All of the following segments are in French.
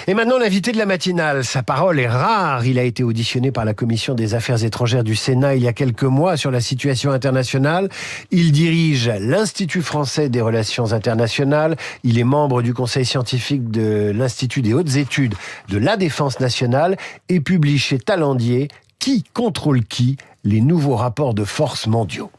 Et maintenant, l'invité de la matinale, sa parole est rare. Il a été auditionné par la Commission des Affaires étrangères du Sénat il y a quelques mois sur la situation internationale. Il dirige l'Institut français des relations internationales. Il est membre du conseil scientifique de l'Institut des hautes études de la défense nationale et publie chez Talendier « Qui contrôle qui ? Les nouveaux rapports de force mondiaux ».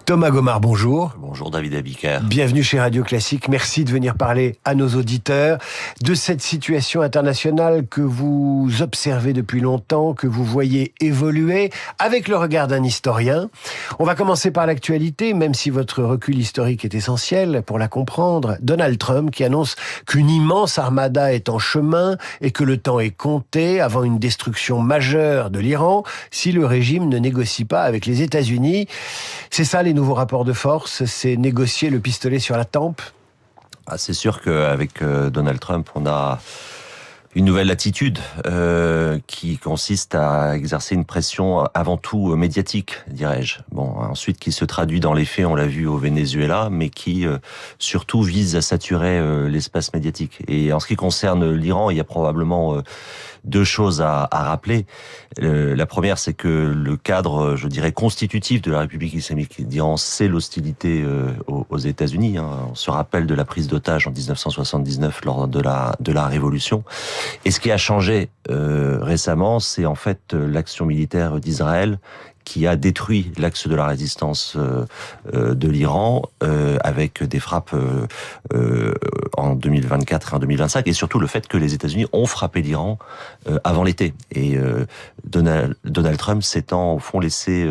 Thomas Gomard, bonjour. Bonjour David Abiker. Bienvenue chez Radio Classique. Merci de venir parler à nos auditeurs de cette situation internationale que vous observez depuis longtemps, que vous voyez évoluer avec le regard d'un historien. On va commencer par l'actualité, même si votre recul historique est essentiel pour la comprendre. Donald Trump qui annonce qu'une immense armada est en chemin et que le temps est compté avant une destruction majeure de l'Iran si le régime ne négocie pas avec les États-Unis. C'est ça les nouveaux rapports de force, c'est négocier le pistolet sur la tempe? C'est sûr qu'avec Donald Trump, on a une nouvelle attitude qui consiste à exercer une pression avant tout médiatique, dirais-je. Bon, ensuite qui se traduit dans les faits, on l'a vu au Venezuela, mais qui surtout vise à saturer l'espace médiatique. Et en ce qui concerne l'Iran, il y a probablement deux choses à rappeler. La première, c'est que le cadre, je dirais, constitutif de la République islamique d'Iran, c'est l'hostilité aux États-Unis. On se rappelle de la prise d'otage en 1979 lors de la Révolution. Et ce qui a changé récemment, c'est en fait l'action militaire d'Israël qui a détruit l'axe de la résistance de l'Iran avec des frappes en 2024 et en 2025, et surtout le fait que les États-Unis ont frappé l'Iran avant l'été. Et Donald Trump s'étant au fond laissé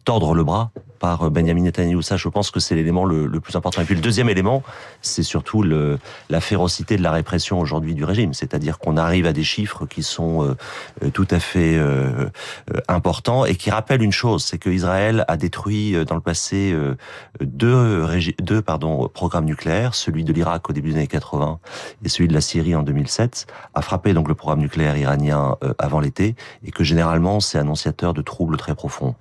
tordre le bras par Benjamin Netanyahu. Ça, je pense que c'est l'élément le plus important. Et puis le deuxième élément, c'est surtout la férocité de la répression aujourd'hui du régime. C'est-à-dire qu'on arrive à des chiffres qui sont tout à fait importants et qui rappellent une chose, c'est que Israël a détruit dans le passé deux programmes nucléaires, celui de l'Irak au début des années 80 et celui de la Syrie en 2007, a frappé donc le programme nucléaire iranien avant l'été, et que généralement c'est annonciateur de troubles très profonds.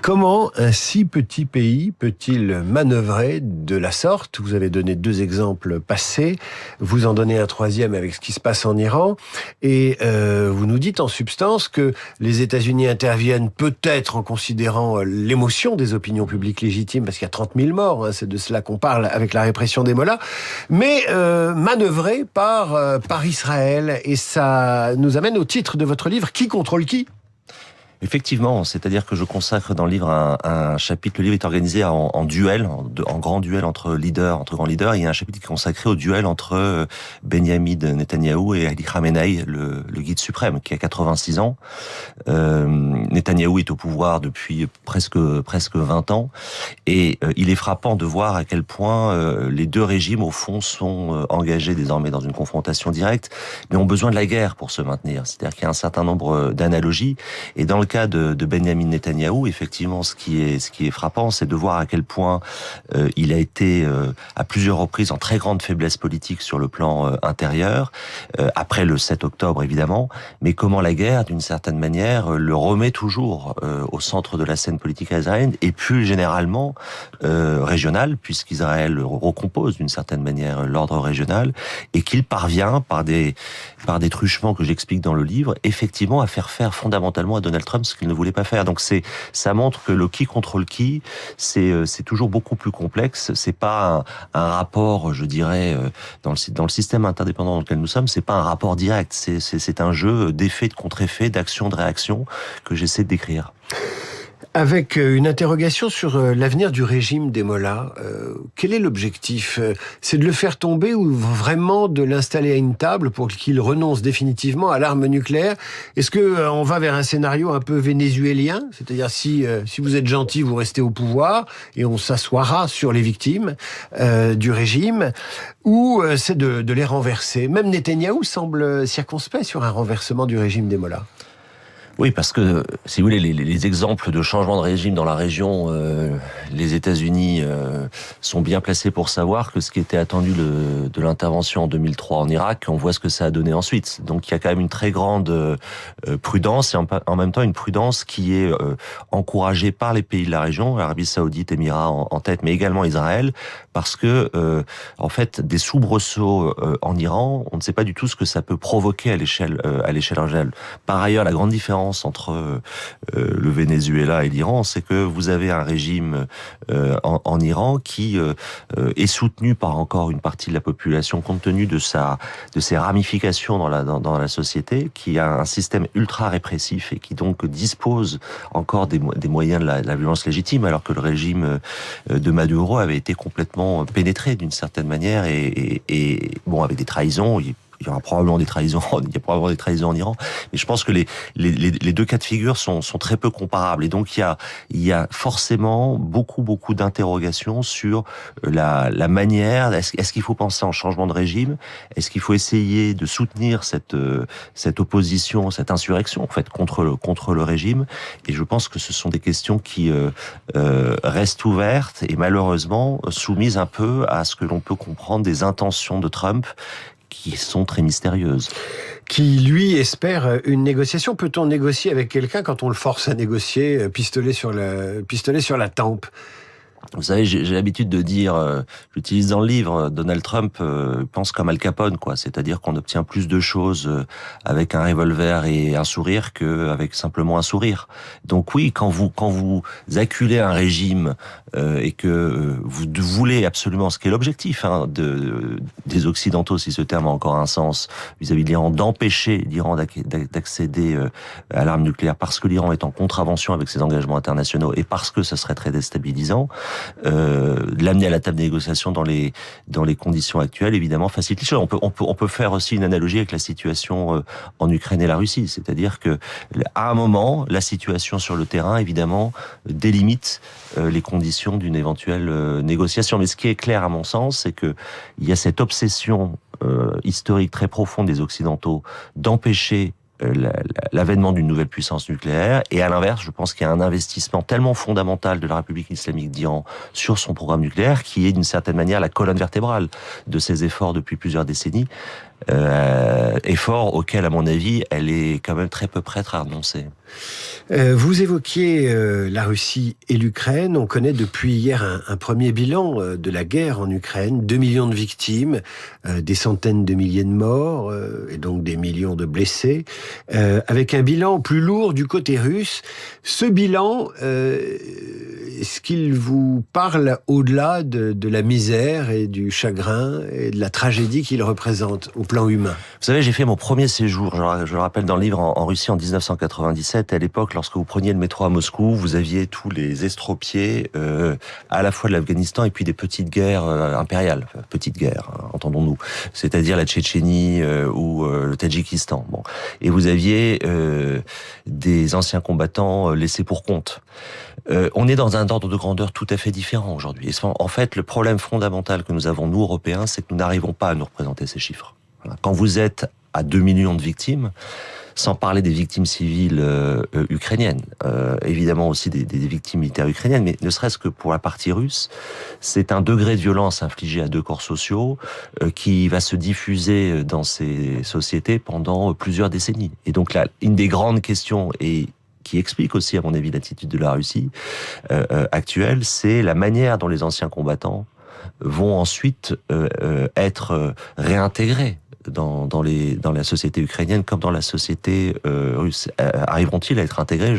Comment un si petit pays peut-il manœuvrer de la sorte? Vous avez donné deux exemples passés, vous en donnez un troisième avec ce qui se passe en Iran, et vous nous dites en substance que les États-Unis interviennent peut-être en considérant l'émotion des opinions publiques légitimes, parce qu'il y a 30 000 morts, c'est de cela qu'on parle avec la répression des mollahs, mais manœuvrés par Israël, et ça nous amène au titre de votre livre, Qui contrôle qui ? Effectivement, c'est-à-dire que je consacre dans le livre un chapitre. Le livre est organisé en duel, en grand duel entre grands leaders. Il y a un chapitre qui est consacré au duel entre Benjamin Netanyahu et Ali Khamenei, le guide suprême, qui a 86 ans. Netanyahu est au pouvoir depuis presque 20 ans, et il est frappant de voir à quel point les deux régimes, au fond, sont engagés désormais dans une confrontation directe, mais ont besoin de la guerre pour se maintenir. C'est-à-dire qu'il y a un certain nombre d'analogies, et dans le cas de Benjamin Netanyahou, effectivement, ce qui est frappant, c'est de voir à quel point il a été à plusieurs reprises en très grande faiblesse politique sur le plan intérieur, après le 7 octobre évidemment, mais comment la guerre, d'une certaine manière, le remet toujours au centre de la scène politique israélienne, et plus généralement régionale, puisqu'Israël recompose d'une certaine manière l'ordre régional, et qu'il parvient, par des truchements que j'explique dans le livre, effectivement à faire faire fondamentalement à Donald Trump ce qu'il ne voulait pas faire. Donc ça montre que le qui contrôle qui, c'est toujours beaucoup plus complexe. C'est pas un rapport, je dirais, dans le système interdépendant dans lequel nous sommes, c'est pas un rapport direct. C'est un jeu d'effet, de contre-effet, d'action, de réaction que j'essaie de décrire. Avec une interrogation sur l'avenir du régime des mollahs. Quel est l'objectif? C'est de le faire tomber ou vraiment de l'installer à une table pour qu'il renonce définitivement à l'arme nucléaire? Est-ce que on va vers un scénario un peu vénézuélien? C'est-à-dire si vous êtes gentil, vous restez au pouvoir et on s'assoira sur les victimes du régime, ou c'est de les renverser? Même Netanyahou semble circonspect sur un renversement du régime des mollahs. Oui, parce que, si vous voulez, les exemples de changement de régime dans la région, les États-Unis sont bien placés pour savoir que ce qui était attendu de l'intervention en 2003 en Irak, on voit ce que ça a donné ensuite. Donc il y a quand même une très grande prudence, et en même temps une prudence qui est encouragée par les pays de la région, l'Arabie Saoudite, Émirats en tête, mais également Israël, parce que, en fait, des soubresauts en Iran, on ne sait pas du tout ce que ça peut provoquer à l'échelle régionale. Par ailleurs, la grande différence entre le Venezuela et l'Iran, c'est que vous avez un régime en Iran qui est soutenu par encore une partie de la population compte tenu de ses ramifications dans la société, qui a un système ultra répressif et qui donc dispose encore des moyens de la violence légitime, alors que le régime de Maduro avait été complètement pénétré d'une certaine manière et bon, avec des trahisons. Il y aura probablement des trahisons, en Iran, mais je pense que les deux cas de figure sont très peu comparables, et donc il y a forcément beaucoup d'interrogations sur la manière. Est-ce qu'il faut penser en changement de régime? Est-ce qu'il faut essayer de soutenir cette opposition, cette insurrection en fait contre le régime? Et je pense que ce sont des questions qui restent ouvertes et malheureusement soumises un peu à ce que l'on peut comprendre des intentions de Trump, qui sont très mystérieuses. Qui, lui, espère une négociation. Peut-on négocier avec quelqu'un quand on le force à négocier, pistolet sur la tempe? Vous savez, j'ai l'habitude de dire, j'utilise dans le livre, Donald Trump pense comme Al Capone, quoi. C'est-à-dire qu'on obtient plus de choses avec un revolver et un sourire qu'avec simplement un sourire. Donc oui, quand vous acculez un régime et que vous voulez absolument, ce qui est l'objectif des Occidentaux, si ce terme a encore un sens, vis-à-vis de l'Iran, d'empêcher l'Iran d'accéder à l'arme nucléaire parce que l'Iran est en contravention avec ses engagements internationaux et parce que ça serait très déstabilisant. L'amener à la table des négociations dans les conditions actuelles, évidemment, facilite les choses. On peut faire aussi une analogie avec la situation en Ukraine et la Russie, c'est-à-dire que à un moment, la situation sur le terrain, évidemment, délimite les conditions d'une éventuelle négociation. Mais ce qui est clair, à mon sens, c'est que il y a cette obsession historique très profonde des Occidentaux d'empêcher l'avènement d'une nouvelle puissance nucléaire, et à l'inverse, je pense qu'il y a un investissement tellement fondamental de la République islamique d'Iran sur son programme nucléaire, qui est d'une certaine manière la colonne vertébrale de ses efforts depuis plusieurs décennies, efforts auxquels, à mon avis, elle est quand même très peu prête à renoncer. Vous évoquiez la Russie et l'Ukraine. On connaît depuis hier un premier bilan de la guerre en Ukraine. 2 millions de victimes, des centaines de milliers de morts et donc des millions de blessés. Avec un bilan plus lourd du côté russe. Ce bilan, est-ce qu'il vous parle au-delà de la misère et du chagrin et de la tragédie qu'il représente au plan humain? Vous savez, j'ai fait mon premier séjour, je le rappelle dans le livre, en Russie en 1997. À l'époque, lorsque vous preniez le métro à Moscou, vous aviez tous les estropiés à la fois de l'Afghanistan et puis des petites guerres impériales. Petites guerres, entendons-nous. C'est-à-dire la Tchétchénie ou le Tadjikistan. Bon. Et vous aviez des anciens combattants laissés pour compte. On est dans un ordre de grandeur tout à fait différent aujourd'hui. Et en fait, le problème fondamental que nous avons, nous, Européens, c'est que nous n'arrivons pas à nous représenter ces chiffres. Voilà. Quand vous êtes à 2 millions de victimes, sans parler des victimes civiles ukrainiennes, évidemment aussi des victimes militaires ukrainiennes, mais ne serait-ce que pour la partie russe, c'est un degré de violence infligé à 2 corps sociaux qui va se diffuser dans ces sociétés pendant plusieurs décennies. Et donc là, une des grandes questions, et qui explique aussi, à mon avis, l'attitude de la Russie actuelle, c'est la manière dont les anciens combattants vont ensuite être réintégrés dans la société ukrainienne comme dans la société russe. Arriveront-ils à être intégrés?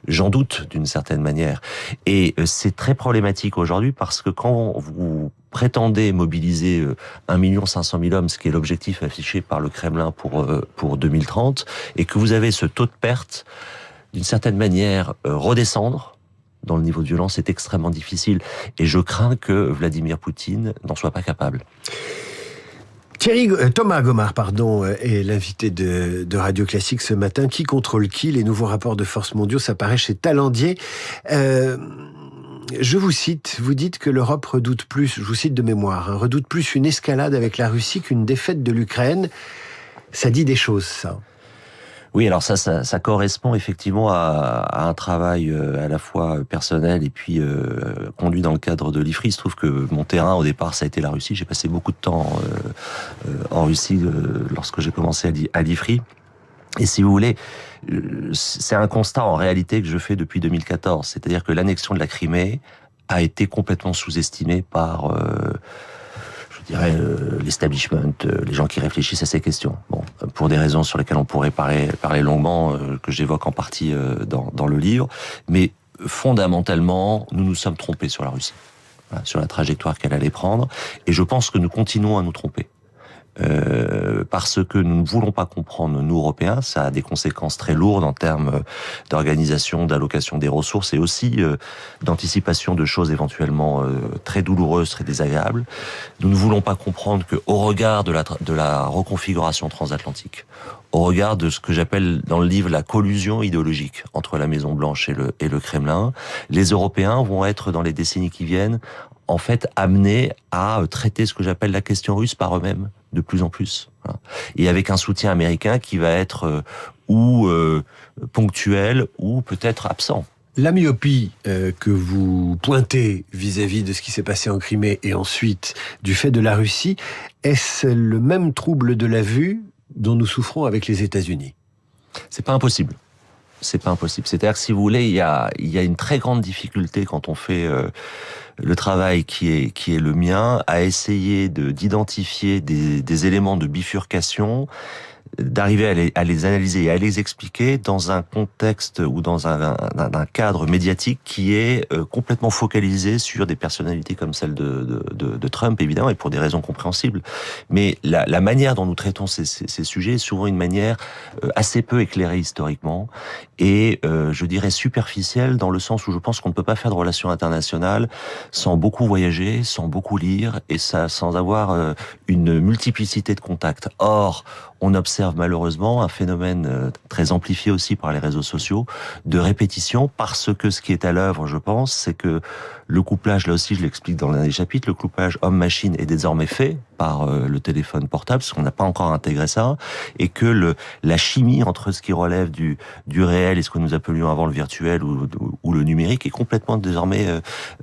J'en doute d'une certaine manière. Et c'est très problématique aujourd'hui parce que quand vous prétendez mobiliser 1 500 000 hommes, ce qui est l'objectif affiché par le Kremlin pour 2030, et que vous avez ce taux de perte, d'une certaine manière, redescendre dans le niveau de violence est extrêmement difficile. Et je crains que Vladimir Poutine n'en soit pas capable. Thomas Gomard, est l'invité de Radio Classique ce matin. Qui contrôle qui? Les nouveaux rapports de force mondiaux, ça paraît chez Talandier. Je vous cite, vous dites que l'Europe redoute plus, je vous cite de mémoire, redoute plus une escalade avec la Russie qu'une défaite de l'Ukraine. Ça dit des choses, ça. Oui, alors ça correspond effectivement à un travail à la fois personnel et puis conduit dans le cadre de l'IFRI. Il se trouve que mon terrain au départ ça a été la Russie. J'ai passé beaucoup de temps en Russie lorsque j'ai commencé à l'IFRI. Et si vous voulez, c'est un constat en réalité que je fais depuis 2014. C'est-à-dire que l'annexion de la Crimée a été complètement sous-estimée par je dirais l'establishment, les gens qui réfléchissent à ces questions. Bon, pour des raisons sur lesquelles on pourrait parler longuement, que j'évoque en partie dans le livre, mais fondamentalement, nous nous sommes trompés sur la Russie, voilà, sur la trajectoire qu'elle allait prendre, et je pense que nous continuons à nous tromper. Parce que nous ne voulons pas comprendre, nous Européens, ça a des conséquences très lourdes en termes d'organisation, d'allocation des ressources et aussi d'anticipation de choses éventuellement très douloureuses, très désagréables. Nous ne voulons pas comprendre que, au regard de la reconfiguration transatlantique, au regard de ce que j'appelle dans le livre la collusion idéologique entre la Maison Blanche et le Kremlin, les Européens vont être dans les décennies qui viennent en fait amenés à traiter ce que j'appelle la question russe par eux-mêmes de plus en plus. Voilà. Et avec un soutien américain qui va être ponctuel ou peut-être absent. La myopie que vous pointez vis-à-vis de ce qui s'est passé en Crimée et ensuite du fait de la Russie, est-ce le même trouble de la vue dont nous souffrons avec les États-Unis? C'est pas impossible. C'est pas impossible. C'est-à-dire que si vous voulez, il y a une très grande difficulté quand on fait le travail qui est le mien à essayer d'identifier des éléments de bifurcation, d'arriver à les analyser et à les expliquer dans un contexte ou dans un cadre médiatique qui est complètement focalisé sur des personnalités comme celle de Trump, évidemment, et pour des raisons compréhensibles. Mais la manière dont nous traitons ces sujets est souvent une manière assez peu éclairée historiquement et je dirais superficielle dans le sens où je pense qu'on ne peut pas faire de relations internationales sans beaucoup voyager, sans beaucoup lire et sans avoir une multiplicité de contacts. Or, on observe malheureusement un phénomène très amplifié aussi par les réseaux sociaux de répétition parce que ce qui est à l'œuvre, je pense, c'est que le couplage, là aussi je l'explique dans l'un des chapitres, le couplage homme-machine est désormais fait par le téléphone portable, parce qu'on n'a pas encore intégré ça, et que la chimie entre ce qui relève du réel et ce que nous appelions avant le virtuel ou le numérique est complètement désormais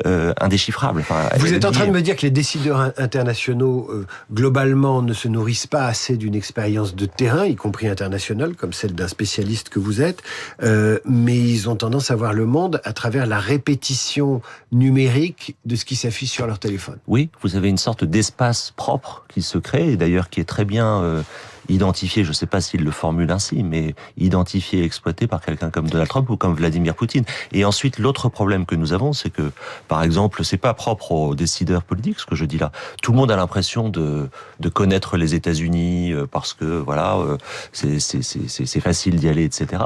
indéchiffrable. Enfin, vous êtes en train de me dire que les décideurs internationaux, globalement, ne se nourrissent pas assez d'une expérience de terrain, y compris internationale, comme celle d'un spécialiste que vous êtes, mais ils ont tendance à voir le monde à travers la répétition numérique de ce qui s'affiche sur leur téléphone. Oui, vous avez une sorte d'espace propre qui se crée, et d'ailleurs qui est très bien identifié, je ne sais pas s'il le formule ainsi, mais identifié et exploité par quelqu'un comme Donald Trump ou comme Vladimir Poutine. Et ensuite, l'autre problème que nous avons, c'est que, par exemple, c'est pas propre aux décideurs politiques, ce que je dis là. Tout le monde a l'impression de connaître les États-Unis parce que, voilà, c'est facile d'y aller, etc.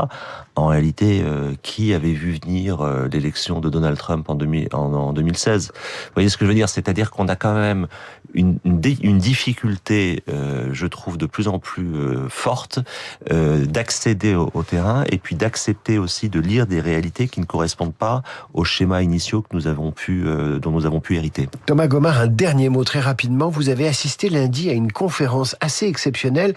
En réalité, qui avait vu venir l'élection de Donald Trump en 2016 ? Vous voyez ce que je veux dire ? C'est-à-dire qu'on a quand même une difficulté, je trouve, de plus en plus forte d'accéder au terrain et puis d'accepter aussi de lire des réalités qui ne correspondent pas aux schémas initiaux que nous avons dont nous avons pu hériter. Thomas Gomard, un dernier mot très rapidement. Vous avez assisté lundi à une conférence assez exceptionnelle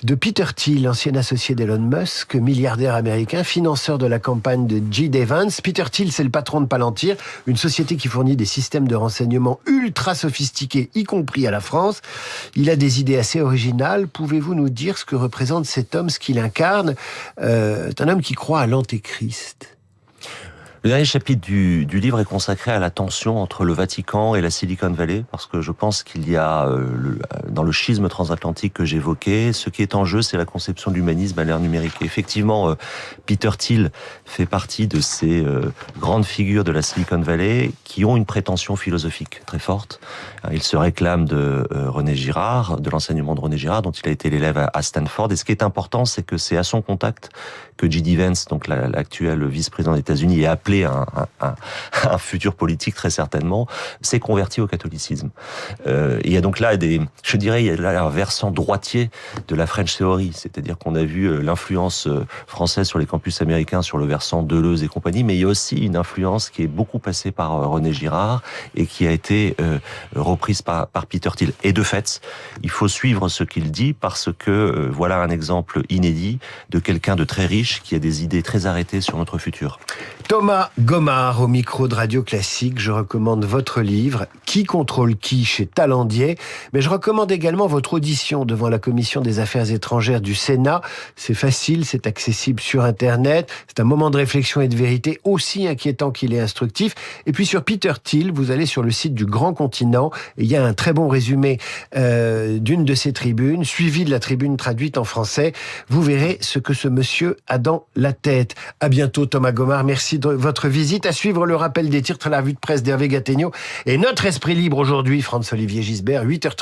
de Peter Thiel, ancien associé d'Elon Musk, milliardaire américain, financeur de la campagne de J.D. Vance. Peter Thiel, c'est le patron de Palantir, une société qui fournit des systèmes de renseignement ultra sophistiqués, y compris à la France. Il a des idées assez originales. Pouvez-vous nous dire ce que représente cet homme, ce qu'il incarne ? C'est un homme qui croit à l'antéchrist. Le dernier chapitre du livre est consacré à la tension entre le Vatican et la Silicon Valley, parce que je pense qu'il y a, dans le schisme transatlantique que j'évoquais, ce qui est en jeu, c'est la conception de l'humanisme à l'ère numérique. Et effectivement, Peter Thiel fait partie de ces grandes figures de la Silicon Valley qui ont une prétention philosophique très forte. Il se réclame de René Girard, de l'enseignement de René Girard, dont il a été l'élève à Stanford. Et ce qui est important, c'est que c'est à son contact que J.D. Vance, donc l'actuel vice-président des États-Unis, est appelé souffler un futur politique très certainement, s'est converti au catholicisme. Il y a donc là je dirais, il y a là un versant droitier de la French Theory, c'est-à-dire qu'on a vu l'influence française sur les campus américains sur le versant Deleuze et compagnie, mais il y a aussi une influence qui est beaucoup passée par René Girard et qui a été reprise par Peter Thiel. Et de fait, il faut suivre ce qu'il dit parce que voilà un exemple inédit de quelqu'un de très riche qui a des idées très arrêtées sur notre futur. Thomas Gomard au micro de Radio Classique. Je recommande votre livre « Qui contrôle qui ?» chez Talandier. Mais je recommande également votre audition devant la Commission des Affaires étrangères du Sénat. C'est facile, c'est accessible sur Internet. C'est un moment de réflexion et de vérité aussi inquiétant qu'il est instructif. Et puis sur Peter Thiel, vous allez sur le site du Grand Continent et il y a un très bon résumé d'une de ses tribunes, suivi de la tribune traduite en français. Vous verrez ce que ce monsieur a dans la tête. À bientôt Thomas Gomard, merci de votre visite. À suivre le rappel des titres, la revue de presse d'Hervé Gattegno et notre esprit libre aujourd'hui, Franz-Olivier Gisbert, 8h30.